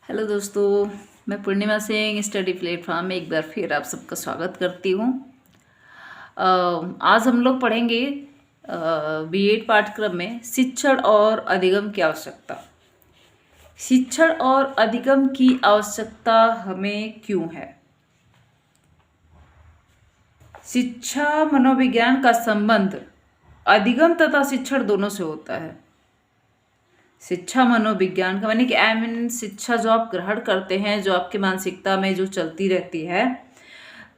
Hello दोस्तों, मैं पूर्णिमा Singh study platform में एक बार फिर आप सबका स्वागत करती हूँ। आज हम लोग पढ़ेंगे बीएड पाठ्यक्रम में शिक्षण और अधिगम की आवश्यकता। शिक्षण और अधिगम की आवश्यकता हमें क्यों है? शिक्षा मनोविज्ञान का संबंध अधिगम तथा शिक्षण दोनों से होता है। शिक्षा मनोविज्ञान का माने कि शिक्षा जो आप ग्रहण करते हैं, जो आपकी मानसिकता में जो चलती रहती है,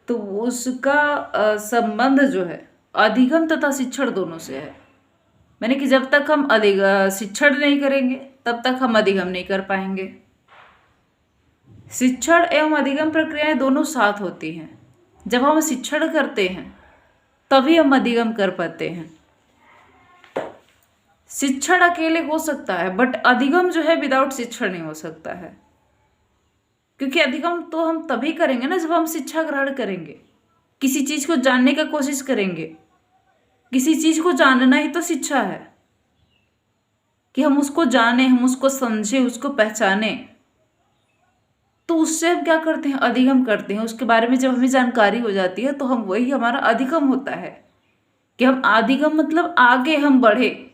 तो उसका संबंध जो है अधिगम तथा शिक्षण दोनों से है। माने कि जब तक हम शिक्षण नहीं करेंगे तब तक हम अधिगम नहीं कर पाएंगे। शिक्षण एवं अधिगम प्रक्रियाएं दोनों साथ होती हैं। जब हम शिक्षण करते हैं तभी हम अधिगम कर पाते हैं। शिक्षण अकेले हो सकता है, बट अधिगम जो है विदाउट शिक्षण नहीं हो सकता है, क्योंकि अधिगम तो हम तभी करेंगे ना जब हम शिक्षा ग्रहण करेंगे, किसी चीज को जानने का कोशिश करेंगे। किसी चीज को जानना ही तो शिक्षा है, कि हम उसको जाने, हम उसको समझे, उसको पहचाने। तो उससे हम क्या करते हैं? अधिगम करते हैं। उसके बारे में जब हमें जानकारी हो जाती है तो हम वही हमारा अधिगम होता है, कि हम अधिगम मतलब आगे हम बढ़े,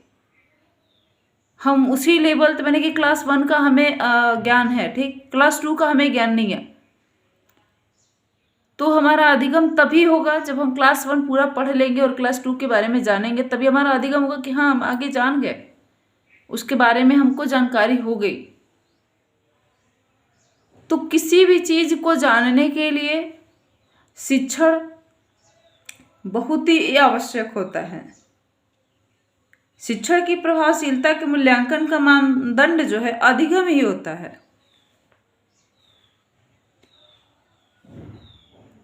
हम उसी लेवल तो मैंने कि क्लास 1 का हमें ज्ञान है, ठीक, क्लास 2 का हमें ज्ञान नहीं है, तो हमारा अधिगम तभी होगा जब हम क्लास 1 पूरा पढ़ लेंगे और क्लास 2 के बारे में जानेंगे। तभी हमारा अधिगम होगा कि हाँ, हम आगे जान गए, उसके बारे में हमको जानकारी हो गई। तो किसी भी चीज को जानने के लिए शिक्षण बहुत ही आवश्यक होता है। शिक्षण की प्रभावशीलता के मूल्यांकन का मानदंड जो है अधिगम ही होता है,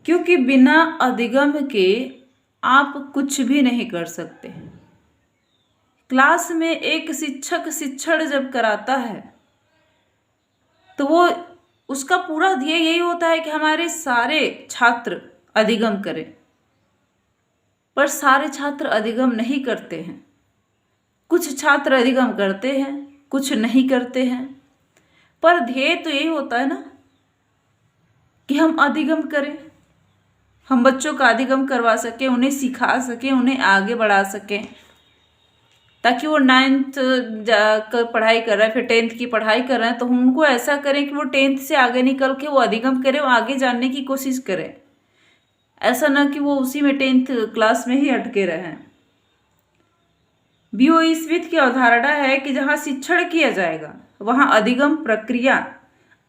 क्योंकि बिना अधिगम के आप कुछ भी नहीं कर सकते। क्लास में एक शिक्षक शिक्षण जब कराता है तो वो उसका पूरा ध्येय यही होता है कि हमारे सारे छात्र अधिगम करें, पर सारे छात्र अधिगम नहीं करते हैं। कुछ छात्र अधिगम करते हैं, कुछ नहीं करते हैं, पर ध्येय तो यही होता है ना कि हम अधिगम करें, हम बच्चों का अधिगम करवा सकें, उन्हें सिखा सकें, उन्हें आगे बढ़ा सकें, ताकि वो 9th जाकर पढ़ाई कर रहा है, फिर 10th की पढ़ाई कर रहे हैं, तो हम उनको ऐसा करें कि वो 10th से आगे निकल के वो अधिगम करें, वो आगे जानने की कोशिश करें। ऐसा ना कि वो उसी में 10th क्लास में ही अटके रहें। बीओई स्मिथ की अवधारणा है कि जहाँ शिक्षण किया जाएगा वहाँ अधिगम प्रक्रिया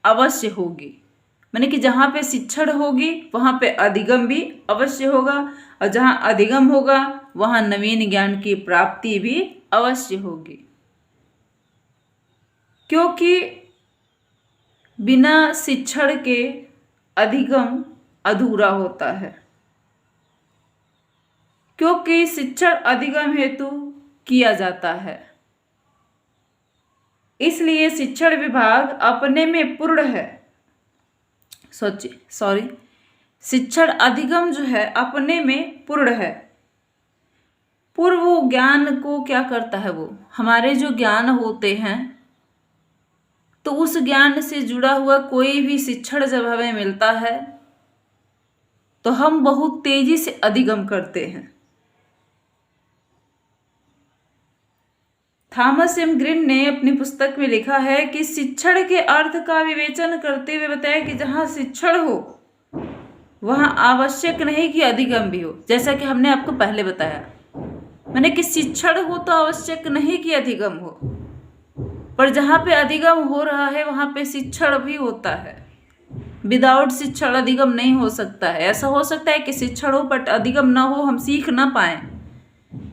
अवश्य होगी। माने कि जहाँ पे शिक्षण होगी वहाँ पे अधिगम भी अवश्य होगा, और जहाँ अधिगम होगा वहाँ नवीन ज्ञान की प्राप्ति भी अवश्य होगी, क्योंकि बिना शिक्षण के अधिगम अधूरा होता है। क्योंकि शिक्षण अधिगम हेतु किया जाता है, इसलिए शिक्षण विभाग अपने में पूर्ण है। शिक्षण अधिगम जो है अपने में पूर्ण है। पूर्व ज्ञान को क्या करता है? वो हमारे जो ज्ञान होते हैं, तो उस ज्ञान से जुड़ा हुआ कोई भी शिक्षण जब हमें मिलता है तो हम बहुत तेजी से अधिगम करते हैं। थॉमस एम ग्रीन ने अपनी पुस्तक में लिखा है कि शिक्षण के अर्थ का विवेचन करते हुए बताया कि जहां शिक्षण हो वहां आवश्यक नहीं कि अधिगम भी हो। जैसा कि हमने आपको पहले बताया, माने कि शिक्षण हो तो आवश्यक नहीं कि अधिगम हो, पर जहां पे अधिगम हो रहा है वहां पे शिक्षण भी होता है। विदाउट शिक्षण अधिगम नहीं हो सकता है। ऐसा हो सकता है कि शिक्षण हो बट अधिगम ना हो, हम सीख ना पाए,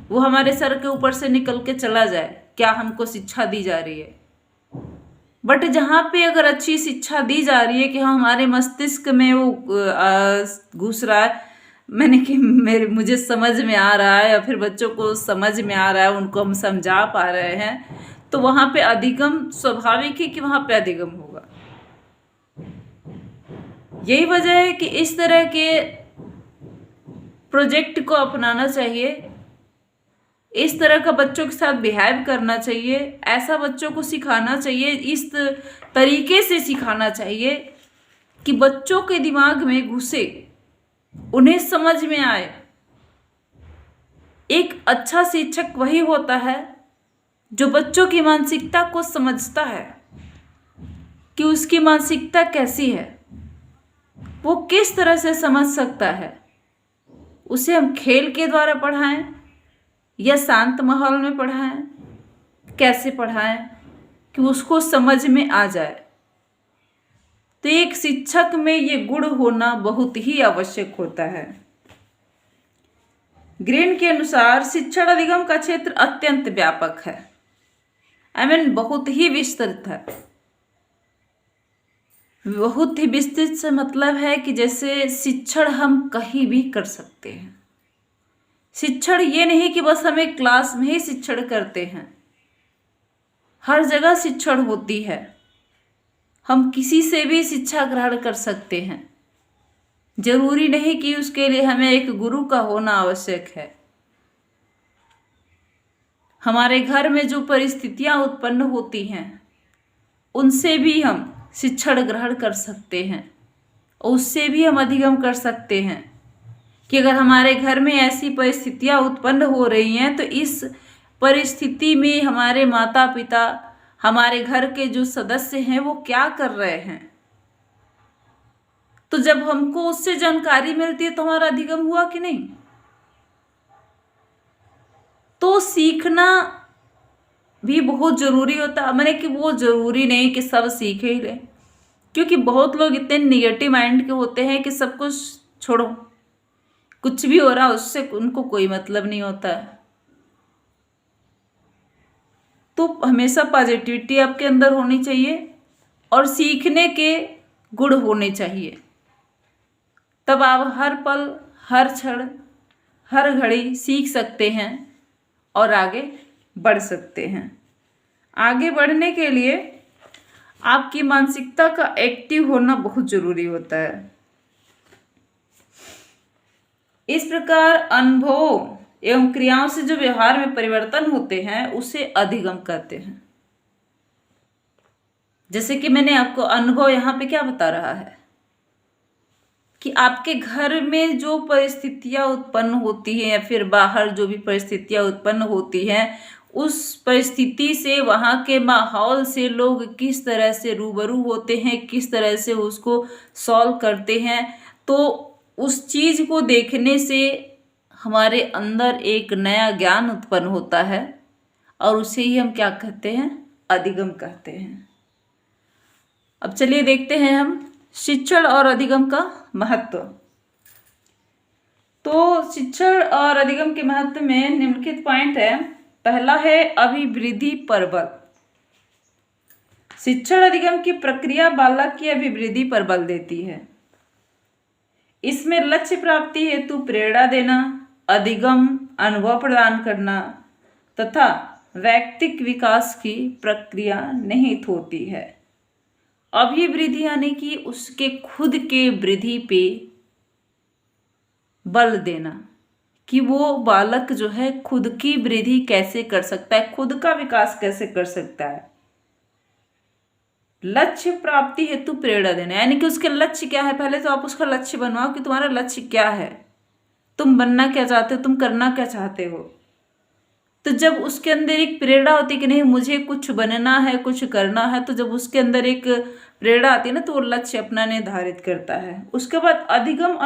वो हमारे सर के ऊपर से निकल के चला जाए, क्या हमको शिक्षा दी जा रही है। बट जहाँ पे अगर अच्छी शिक्षा दी जा रही है कि हाँ हमारे मस्तिष्क में वो घुस रहा है, मैंने कि मुझे समझ में आ रहा है, या फिर बच्चों को समझ में आ रहा है, उनको हम समझा पा रहे हैं, तो वहाँ पे अधिगम स्वाभाविक है कि वहाँ पे अधिगम होगा। यही वजह है कि इस तरह के प्रोजेक्ट को अपनाना चाहिए, इस तरह का बच्चों के साथ बिहेव करना चाहिए, ऐसा बच्चों को सिखाना चाहिए, इस तरीके से सिखाना चाहिए कि बच्चों के दिमाग में घुसे, उन्हें समझ में आए। एक अच्छा शिक्षक वही होता है जो बच्चों की मानसिकता को समझता है कि उसकी मानसिकता कैसी है, वो किस तरह से समझ सकता है। उसे हम खेल के द्वारा पढ़ाएं या शांत माहौल में पढ़ाएं, कैसे पढ़ाएं कि उसको समझ में आ जाए। तो एक शिक्षक में ये गुण होना बहुत ही आवश्यक होता है। ग्रीन के अनुसार शिक्षण अधिगम का क्षेत्र अत्यंत व्यापक है, बहुत ही विस्तृत है। बहुत ही विस्तृत से मतलब है कि जैसे शिक्षण हम कहीं भी कर सकते हैं। शिक्षण ये नहीं कि बस हमें क्लास में ही शिक्षण करते हैं, हर जगह शिक्षण होती है। हम किसी से भी शिक्षा ग्रहण कर सकते हैं, जरूरी नहीं कि उसके लिए हमें एक गुरु का होना आवश्यक है। हमारे घर में जो परिस्थितियां उत्पन्न होती हैं उनसे भी हम शिक्षण ग्रहण कर सकते हैं, और उससे भी हम अधिगम कर सकते हैं कि अगर हमारे घर में ऐसी परिस्थितियां उत्पन्न हो रही हैं तो इस परिस्थिति में हमारे माता पिता, हमारे घर के जो सदस्य हैं वो क्या कर रहे हैं। तो जब हमको उससे जानकारी मिलती है तो हमारा अधिगम हुआ कि नहीं। तो सीखना भी बहुत जरूरी होता है। मैंने कि वो जरूरी नहीं कि सब सीख ही ले, क्योंकि बहुत लोग इतने निगेटिव माइंड के होते हैं कि सब कुछ छोड़ो, कुछ भी हो रहा उससे उनको कोई मतलब नहीं होता है। तो हमेशा पॉजिटिविटी आपके अंदर होनी चाहिए और सीखने के गुण होने चाहिए, तब आप हर पल, हर क्षण, हर घड़ी सीख सकते हैं और आगे बढ़ सकते हैं। आगे बढ़ने के लिए आपकी मानसिकता का एक्टिव होना बहुत जरूरी होता है। इस प्रकार अनुभव एवं क्रियाओं से जो व्यवहार में परिवर्तन होते हैं उसे अधिगम कहते हैं। जैसे कि मैंने आपको अनुभव यहाँ पे क्या बता रहा है कि आपके घर में जो परिस्थितियां उत्पन्न होती हैं या फिर बाहर जो भी परिस्थितियां उत्पन्न होती हैं, उस परिस्थिति से, वहाँ के माहौल से लोग किस तरह से रूबरू होते हैं, किस तरह से उसको सॉल्व करते हैं। तो उस चीज को देखने से हमारे अंदर एक नया ज्ञान उत्पन्न होता है और उसे ही हम क्या कहते हैं, अधिगम कहते हैं। अब चलिए देखते हैं हम शिक्षण और अधिगम का महत्व। तो शिक्षण और अधिगम के महत्व में निम्नलिखित पॉइंट है। पहला है अभिवृद्धि पर बल। शिक्षण अधिगम की प्रक्रिया बालक की अभिवृद्धि पर बल देती है। इसमें लक्ष्य प्राप्ति हेतु प्रेरणा देना, अधिगम अनुभव प्रदान करना तथा व्यक्तिक विकास की प्रक्रिया निहित होती है। अभिवृद्धि यानी कि उसके खुद के वृद्धि पे बल देना, कि वो बालक जो है खुद की वृद्धि कैसे कर सकता है, खुद का विकास कैसे कर सकता है। लक्ष्य प्राप्ति हेतु प्रेरणा देना, यानी कि उसके लक्ष्य क्या है। पहले तो आप उसका लक्ष्य बनवाओ कि तुम्हारा लक्ष्य क्या है, तुम बनना क्या चाहते हो, तुम करना क्या चाहते हो। तो जब उसके अंदर एक प्रेरणा होती है कि नहीं मुझे कुछ बनना है, कुछ करना है, तो जब उसके अंदर एक प्रेरणा आती है ना, तो वो लक्ष्य अपना निर्धारित करता है। उसके बाद अधिगम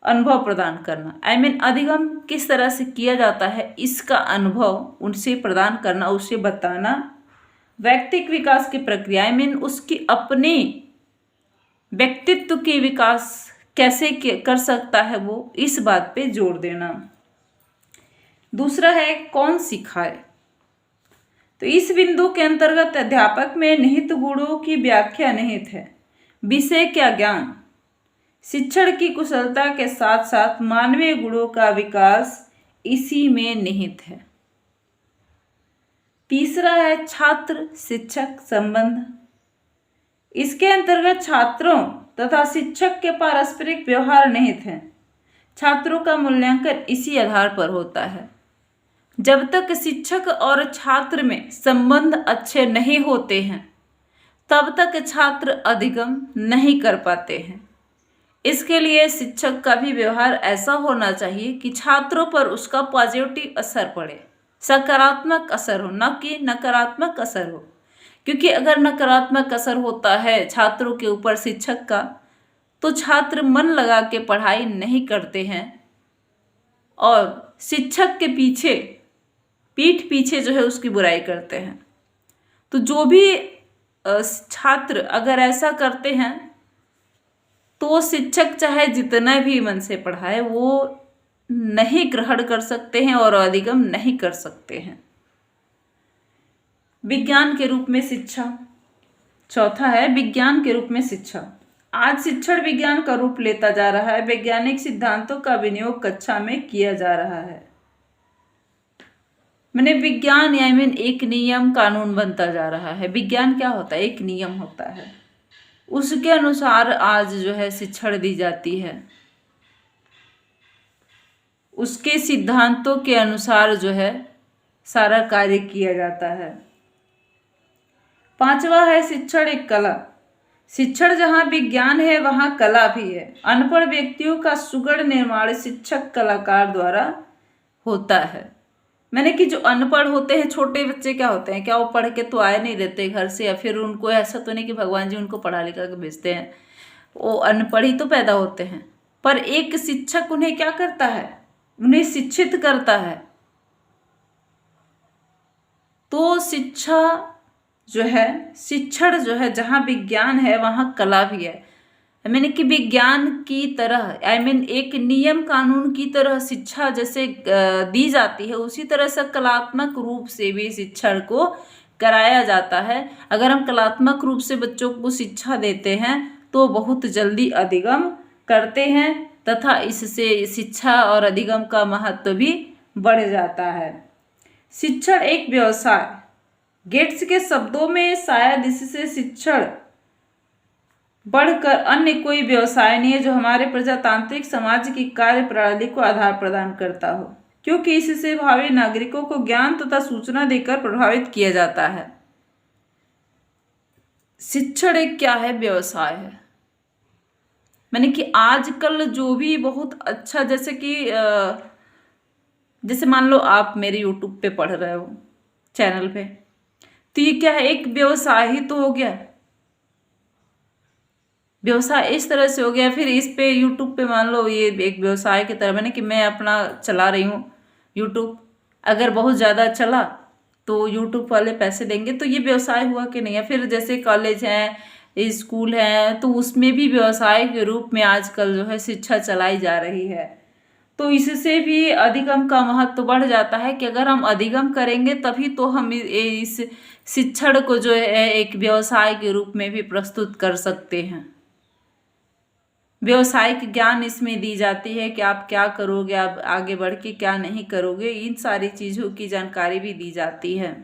अनुभव प्रदान करना, अधिगम किस तरह से किया जाता है इसका अनुभव उनसे प्रदान करना, उसे बताना। व्यक्तिक विकास की प्रक्रिया उसकी अपने व्यक्तित्व के विकास कैसे कर सकता है वो, इस बात पे जोर देना। दूसरा है कौन सिखाए। तो इस बिंदु के अंतर्गत अध्यापक में निहित गुणों की व्याख्या निहित है। विषय क्या ज्ञान, शिक्षण की कुशलता के साथ साथ मानवीय गुणों का विकास इसी में निहित है। तीसरा है छात्र शिक्षक संबंध। इसके अंतर्गत छात्रों तथा शिक्षक के पारस्परिक व्यवहार निहित है। छात्रों का मूल्यांकन इसी आधार पर होता है। जब तक शिक्षक और छात्र में संबंध अच्छे नहीं होते हैं तब तक छात्र अधिगम नहीं कर पाते हैं। इसके लिए शिक्षक का भी व्यवहार ऐसा होना चाहिए कि छात्रों पर उसका पॉजिटिव असर पड़े, सकारात्मक असर हो, न कि नकारात्मक असर हो। क्योंकि अगर नकारात्मक असर होता है छात्रों के ऊपर शिक्षक का, तो छात्र मन लगा के पढ़ाई नहीं करते हैं और शिक्षक के पीठ पीछे जो है उसकी बुराई करते हैं। तो जो भी छात्र अगर ऐसा करते हैं तो शिक्षक चाहे जितना भी मन से पढ़ाए वो नहीं ग्रहण कर सकते हैं और अधिगम नहीं कर सकते हैं। विज्ञान के रूप में शिक्षा। चौथा है विज्ञान के रूप में शिक्षा। आज शिक्षण विज्ञान का रूप लेता जा रहा है। वैज्ञानिक सिद्धांतों का विनियोग कक्षा में किया जा रहा है। मैंने विज्ञान एक नियम कानून बनता जा रहा है। विज्ञान क्या होता है? एक नियम होता है, उसके अनुसार आज जो है शिक्षण दी जाती है, उसके सिद्धांतों के अनुसार जो है सारा कार्य किया जाता है। पांचवा है शिक्षण एक कला। शिक्षण जहाँ विज्ञान है वहाँ कला भी है। अनपढ़ व्यक्तियों का सुगढ़ निर्माण शिक्षक कलाकार द्वारा होता है। मैंने कि जो अनपढ़ होते हैं, छोटे बच्चे क्या होते हैं, क्या वो पढ़ के तो आए नहीं रहते घर से, या फिर उनको ऐसा तो नहीं कि भगवान जी उनको पढ़ा लिखा के भेजते हैं, वो अनपढ़ ही तो पैदा होते हैं। पर एक शिक्षक उन्हें क्या करता है? उन्हें शिक्षित करता है। तो शिक्षण जो है जहाँ विज्ञान है वहाँ कला भी है। मैंने कि विज्ञान की तरह एक नियम कानून की तरह शिक्षा जैसे दी जाती है, उसी तरह से कलात्मक रूप से भी शिक्षण को कराया जाता है। अगर हम कलात्मक रूप से बच्चों को शिक्षा देते हैं तो बहुत जल्दी अधिगम करते हैं तथा इससे शिक्षा और अधिगम का महत्व भी बढ़ जाता है। शिक्षण एक व्यवसाय। गेट्स के शब्दों में शायद इससे शिक्षण बढ़कर अन्य कोई व्यवसाय नहीं है जो हमारे प्रजातांत्रिक समाज की कार्य प्रणाली को आधार प्रदान करता हो, क्योंकि इससे भावी नागरिकों को ज्ञान तथा सूचना देकर प्रभावित किया जाता है। शिक्षण एक क्या है? व्यवसाय है। मैंने कि आजकल जो भी बहुत अच्छा, जैसे मान लो आप मेरे YouTube पे पढ़ रहे हो चैनल पे, तो ये क्या है? एक व्यवसाय ही तो हो गया। व्यवसाय इस तरह से हो गया। फिर इस पे YouTube पे मान लो ये एक व्यवसाय की तरह, मैंने कि मैं अपना चला रही हूँ YouTube, अगर बहुत ज़्यादा चला तो YouTube वाले पैसे देंगे, तो ये व्यवसाय हुआ कि नहीं है। फिर जैसे कॉलेज हैं, स्कूल हैं, तो उसमें भी व्यवसाय के रूप में आजकल जो है शिक्षा चलाई जा रही है। तो इससे भी अधिगम का महत्व बढ़ जाता है कि अगर हम अधिगम करेंगे तभी तो हम इस शिक्षण को जो है एक व्यवसाय के रूप में भी प्रस्तुत कर सकते हैं। व्यवसायिक ज्ञान इसमें दी जाती है कि आप क्या करोगे, आप आगे बढ़ के क्या नहीं करोगे, इन सारी चीज़ों की जानकारी भी दी जाती है।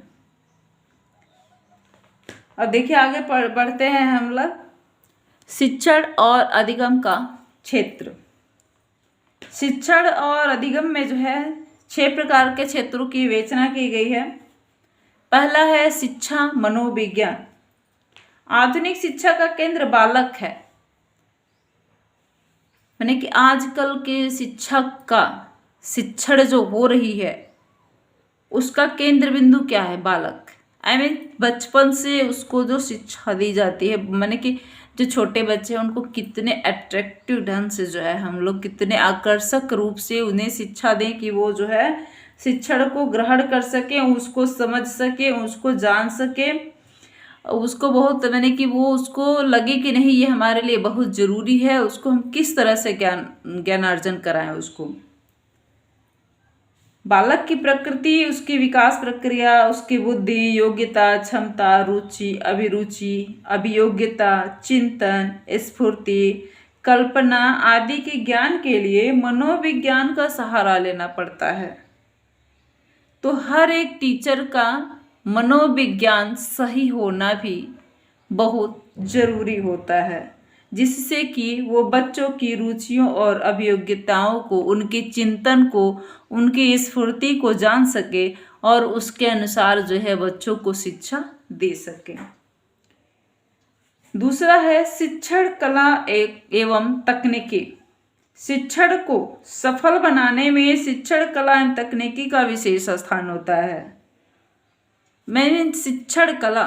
अब देखिए आगे बढ़ते हैं हम लोग। शिक्षण और अधिगम का क्षेत्र। शिक्षण और अधिगम में जो है 6 प्रकार के क्षेत्रों की विवेचना की गई है। पहला है शिक्षा मनोविज्ञान। आधुनिक शिक्षा का केंद्र बालक है। मैंने कि आजकल के शिक्षक का शिक्षण जो हो रही है उसका केंद्र बिंदु क्या है? बालक। बचपन से उसको जो शिक्षा दी जाती है, मैंने कि जो छोटे बच्चे हैं उनको कितने अट्रैक्टिव ढंग से जो है हम लोग कितने आकर्षक रूप से उन्हें शिक्षा दें कि वो जो है शिक्षण को ग्रहण कर सके, उसको समझ सके, उसको जान सके, उसको बहुत मैंने कि वो उसको लगे कि नहीं ये हमारे लिए बहुत ज़रूरी है। उसको हम किस तरह से ज्ञानार्जन कराएं उसको। बालक की प्रकृति, उसकी विकास प्रक्रिया, उसकी बुद्धि, योग्यता, क्षमता, रुचि, अभिरुचि, अभियोग्यता, चिंतन, स्फूर्ति, कल्पना आदि के ज्ञान के लिए मनोविज्ञान का सहारा लेना पड़ता है। तो हर एक टीचर का मनोविज्ञान सही होना भी बहुत जरूरी होता है। जिससे कि वो बच्चों की रुचियों और अभियोग्यताओं को, उनके चिंतन को, उनकी स्फूर्ति को जान सके और उसके अनुसार जो है बच्चों को शिक्षा दे सके। दूसरा है शिक्षण कला एवं तकनीकी। शिक्षण को सफल बनाने में शिक्षण कला एवं तकनीकी का विशेष स्थान होता है। मैंने शिक्षण कला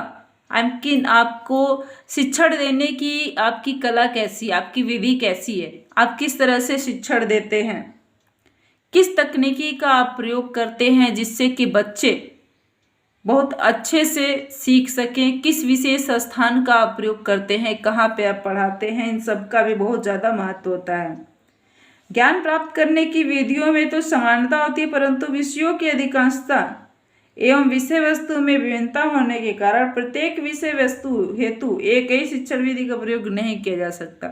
आपको शिक्षण देने की आपकी कला कैसी, आपकी विधि कैसी है, आप किस तरह से शिक्षण देते हैं, किस तकनीकी का आप प्रयोग करते हैं जिससे कि बच्चे बहुत अच्छे से सीख सकें, किस विशेष स्थान का आप प्रयोग करते हैं, कहाँ पे आप पढ़ाते हैं, इन सब का भी बहुत ज़्यादा महत्व होता है। ज्ञान प्राप्त करने की विधियों में तो समानता होती है, परंतु विषयों की अधिकांशता एवं विषय वस्तु में विभिन्नता होने के कारण प्रत्येक विषय वस्तु हेतु एक ही शिक्षण विधि का प्रयोग नहीं किया जा सकता।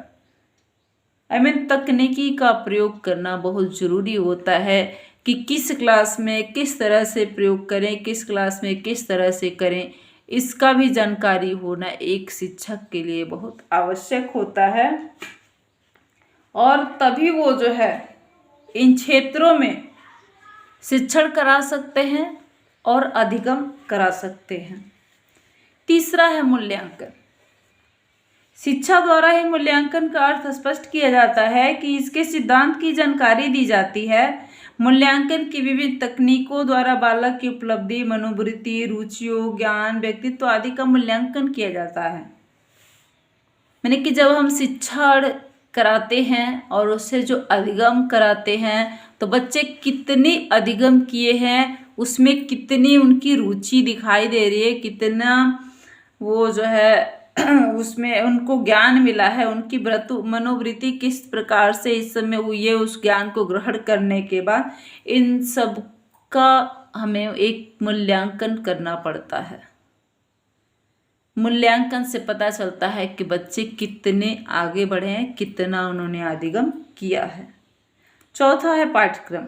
तकनीकी का प्रयोग करना बहुत जरूरी होता है कि किस क्लास में किस तरह से प्रयोग करें, किस क्लास में किस तरह से करें, इसका भी जानकारी होना एक शिक्षक के लिए बहुत आवश्यक होता है। और तभी वो जो है इन क्षेत्रों में शिक्षण करा सकते हैं और अधिगम करा सकते हैं। तीसरा है मूल्यांकन। शिक्षा द्वारा ही मूल्यांकन का अर्थ स्पष्ट किया जाता है कि इसके सिद्धांत की जानकारी दी जाती है। मूल्यांकन की विभिन्न तकनीकों द्वारा बालक की उपलब्धि, मनोवृत्ति, रुचियों, ज्ञान, व्यक्तित्व आदि का मूल्यांकन किया जाता है। मैंने कि जब हम शिक्षण कराते हैं और उससे जो अधिगम कराते हैं तो बच्चे कितनी अधिगम किए हैं, उसमें कितनी उनकी रुचि दिखाई दे रही है, कितना वो जो है उसमें उनको ज्ञान मिला है, उनकी मनोवृत्ति किस प्रकार से इस समय हुई है उस ज्ञान को ग्रहण करने के बाद, इन सब का हमें एक मूल्यांकन करना पड़ता है। मूल्यांकन से पता चलता है कि बच्चे कितने आगे बढ़े हैं, कितना उन्होंने अधिगम किया है। चौथा है पाठ्यक्रम।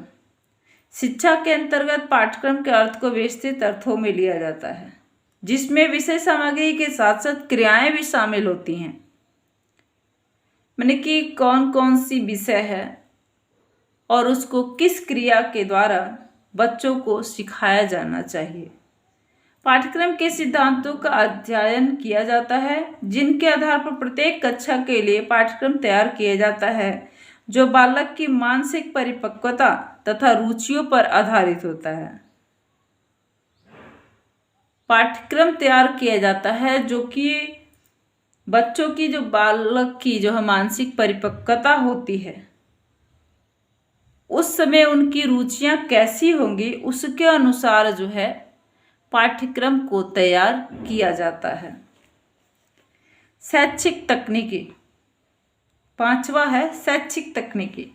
शिक्षा के अंतर्गत पाठ्यक्रम के अर्थ को विस्तृत अर्थों में लिया जाता है, जिसमें विषय सामग्री के साथ साथ क्रियाएं भी शामिल होती हैं। मैंने कि कौन कौन सी विषय है और उसको किस क्रिया के द्वारा बच्चों को सिखाया जाना चाहिए। पाठ्यक्रम के सिद्धांतों का अध्ययन किया जाता है, जिनके आधार पर प्रत्येक कक्षा के लिए पाठ्यक्रम तैयार किया जाता है, जो बालक की मानसिक परिपक्वता तथा रुचियों पर आधारित होता है। पाठ्यक्रम तैयार किया जाता है जो कि बच्चों की, जो बालक की जो मानसिक परिपक्वता होती है, उस समय उनकी रुचियां कैसी होंगी उसके अनुसार जो है पाठ्यक्रम को तैयार किया जाता है। शैक्षिक तकनीकी। पांचवा है शैक्षिक तकनीकी।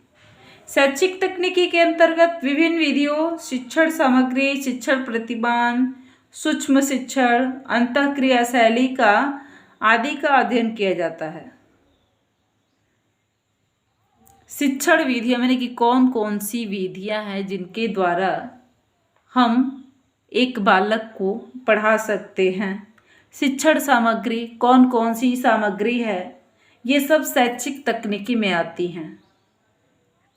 शैक्षिक तकनीकी के अंतर्गत विभिन्न विधियों, शिक्षण सामग्री, शिक्षण प्रतिमान, सूक्ष्म शिक्षण, अंतःक्रिया शैली का आदि का अध्ययन किया जाता है। शिक्षण विधियां मैंने कि कौन कौन सी विधियां हैं जिनके द्वारा हम एक बालक को पढ़ा सकते हैं। शिक्षण सामग्री, कौन कौन सी सामग्री है, ये सब शैक्षिक तकनीकी में आती हैं।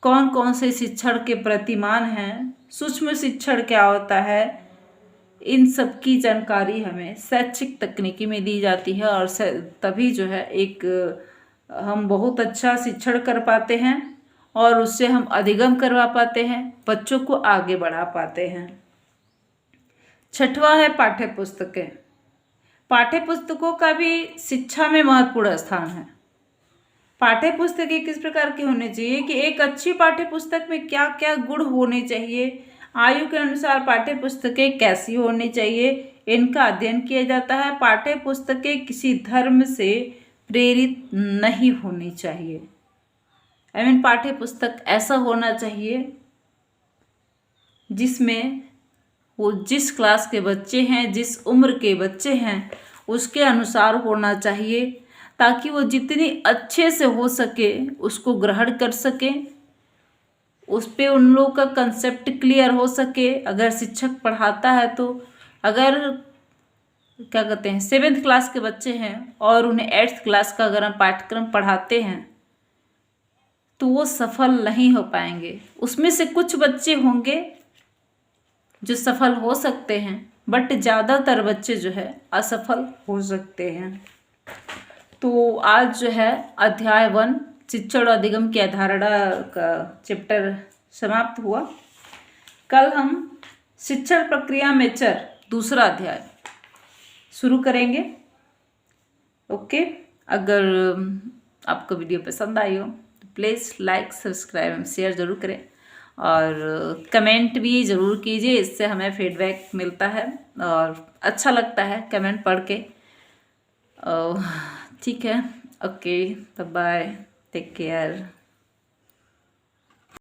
कौन कौन से शिक्षण के प्रतिमान हैं, सूक्ष्म शिक्षण क्या होता है, इन सब की जानकारी हमें शैक्षिक तकनीकी में दी जाती है और तभी जो है एक हम बहुत अच्छा शिक्षण कर पाते हैं और उससे हम अधिगम करवा पाते हैं, बच्चों को आगे बढ़ा पाते हैं। छठवां है पाठ्य पुस्तकें। पाठ्य पुस्तकों का भी शिक्षा में महत्वपूर्ण स्थान है। पाठ्य पुस्तकें किस प्रकार की होनी चाहिए कि एक अच्छी पाठ्य पुस्तक में क्या क्या गुण होने चाहिए, आयु के अनुसार पाठ्य पुस्तकें कैसी होनी चाहिए, इनका अध्ययन किया जाता है। पाठ्य पुस्तकें किसी धर्म से प्रेरित नहीं होनी चाहिए। पाठ्य पुस्तक ऐसा होना चाहिए जिसमें वो जिस क्लास के बच्चे हैं, जिस उम्र के बच्चे हैं, उसके अनुसार होना चाहिए, ताकि वो जितनी अच्छे से हो सके उसको ग्रहण कर सके, उस पे उन लोगों का कंसेप्ट क्लियर हो सके। अगर शिक्षक पढ़ाता है तो अगर क्या कहते हैं 7th क्लास के बच्चे हैं और उन्हें 8th क्लास का अगर हम पाठ्यक्रम पढ़ाते हैं तो वो सफल नहीं हो पाएंगे। उसमें से कुछ बच्चे होंगे जो सफल हो सकते हैं, बट ज़्यादातर बच्चे जो है असफल हो सकते हैं। तो आज जो है अध्याय 1 शिक्षण और अधिगम की अवधारणा का चैप्टर समाप्त हुआ। कल हम शिक्षण प्रक्रिया में चर दूसरा अध्याय शुरू करेंगे। ओके, अगर आपको वीडियो पसंद आई हो तो प्लीज़ लाइक सब्सक्राइब एवं शेयर ज़रूर करें और कमेंट भी ज़रूर कीजिए, इससे हमें फीडबैक मिलता है और अच्छा लगता है कमेंट पढ़ के। ठीक है, ओके, बाय, टेक केयर।